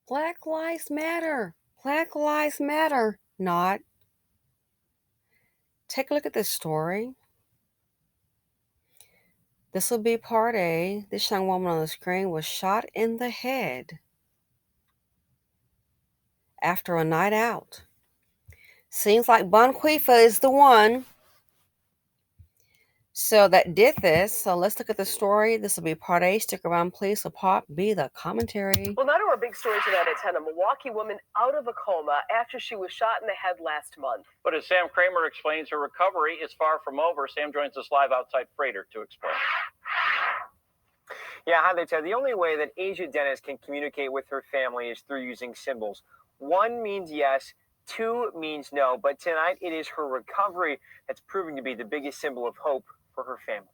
Black Lives Matter. Black Lives Matter. Not. Take a look at this story. This will be part A. This young woman on the screen was shot in the head after a night out. Seems like Bonquisha is the one that did this. So let's look at the story. This will be part A. Stick around, please. So part B, the commentary. Well, now to our big story tonight at 10. A Milwaukee woman out of a coma after she was shot in the head last month. But as Sam Kramer explains, her recovery is far from over. Sam joins us live outside Freighter to explain. Yeah, hi there, Ted. The only way that Asia Dennis can communicate with her family is through using symbols. 1 means yes, 2 means no, but tonight it is her recovery that's proving to be the biggest symbol of hope for her family.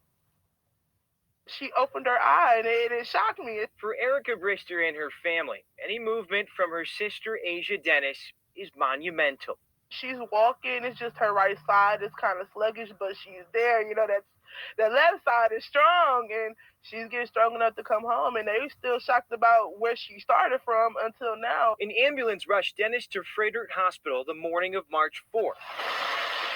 She opened her eye and it shocked me. For Erica Brister and her family, any movement from her sister Asia Dennis is monumental. She's walking, it's just her right side is kind of sluggish, but she's there. You know, that left side is strong, and she's getting strong enough to come home, and they're still shocked about where she started from until now. An ambulance rushed Dennis to Freighter Hospital the morning of March 4th.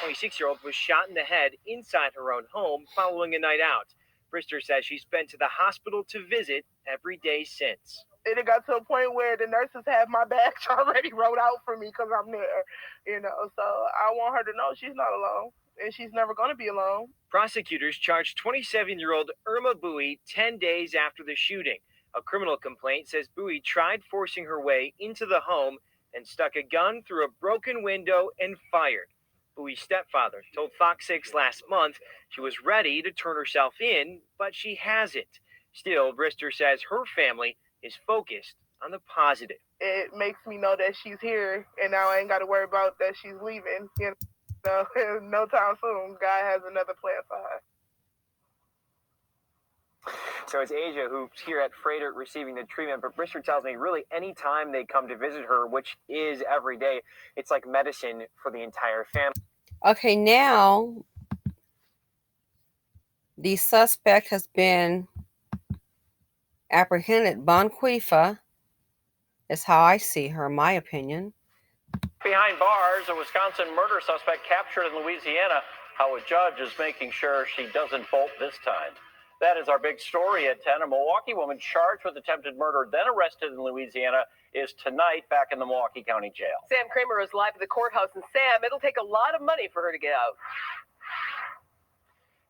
The 26-year-old was shot in the head inside her own home following a night out. Brister says she's been to the hospital to visit every day since. And it got to a point where the nurses have my bags already wrote out for me because I'm there, you know. So I want her to know she's not alone, and she's never going to be alone. Prosecutors charged 27-year-old Irma Bowie 10 days after the shooting. A criminal complaint says Bowie tried forcing her way into the home and stuck a gun through a broken window and fired. Bowie's stepfather told Fox 6 last month she was ready to turn herself in, but she hasn't. Still, Brister says her family is focused on the positive. It makes me know that she's here, and now I ain't got to worry about that she's leaving. You know, no time soon. God has another plan for her. So it's Asia who's here at Freighter receiving the treatment, but Brister tells me really anytime they come to visit her, which is every day, it's like medicine for the entire family. Okay, now the suspect has been apprehended. Bonquisha is how I see her, in my opinion. Behind bars, a Wisconsin murder suspect captured in Louisiana. How a judge is making sure she doesn't bolt this time. That is our big story at 10. A Milwaukee woman charged with attempted murder, then arrested in Louisiana, is tonight back in the Milwaukee County Jail. Sam Kramer is live at the courthouse. And Sam, it'll take a lot of money for her to get out.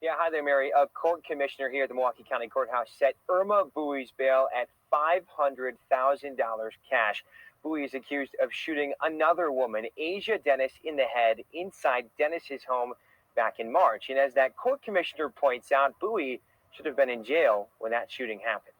Yeah, hi there, Mary. A court commissioner here at the Milwaukee County Courthouse set Irma Bowie's bail at $500,000 cash. Bowie is accused of shooting another woman, Asia Dennis, in the head inside Dennis's home back in March. And as that court commissioner points out, Bowie should have been in jail when that shooting happened.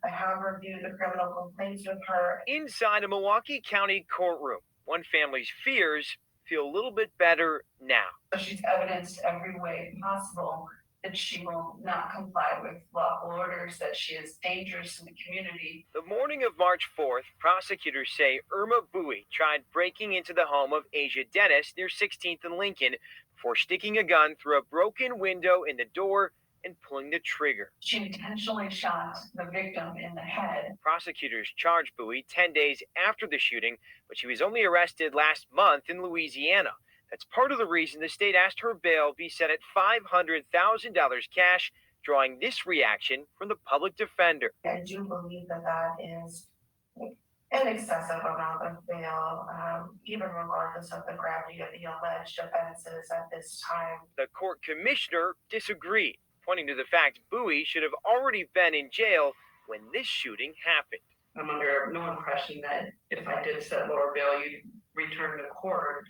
I have reviewed the criminal complaints with her. Inside a Milwaukee County courtroom, one family's fears feel a little bit better now. She's evidenced every way possible that she will not comply with lawful orders, that she is dangerous to the community. The morning of March 4th, prosecutors say Irma Bowie tried breaking into the home of Asia Dennis near 16th and Lincoln before sticking a gun through a broken window in the door and pulling the trigger. She intentionally shot the victim in the head. Prosecutors charged Bowie 10 days after the shooting, but she was only arrested last month in Louisiana. That's part of the reason the state asked her bail be set at $500,000 cash, drawing this reaction from the public defender. I do believe that is an excessive amount of bail, even regardless of the gravity of the alleged offenses at this time. The court commissioner disagreed, pointing to the fact Bowie should have already been in jail when this shooting happened. I'm under no impression that if I did set lower bail, you'd return to court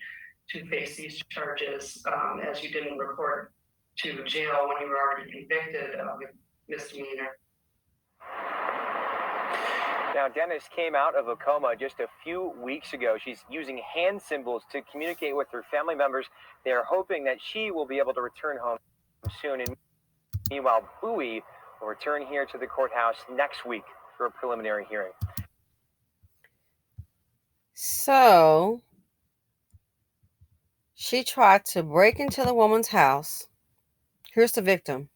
to face these charges, as you didn't report to jail when you were already convicted of a misdemeanor. Now, Dennis came out of a coma just a few weeks ago. She's using hand symbols to communicate with her family members. They are hoping that she will be able to return home soon. And meanwhile, Bowie will return here to the courthouse next week for a preliminary hearing. So she tried to break into the woman's house. Here's the victim.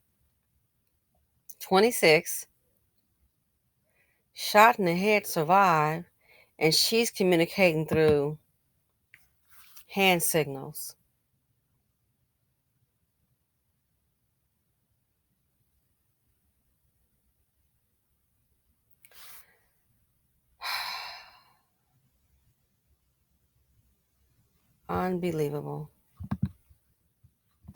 26. shot in the head survived, and she's communicating through hand signals. Unbelievable.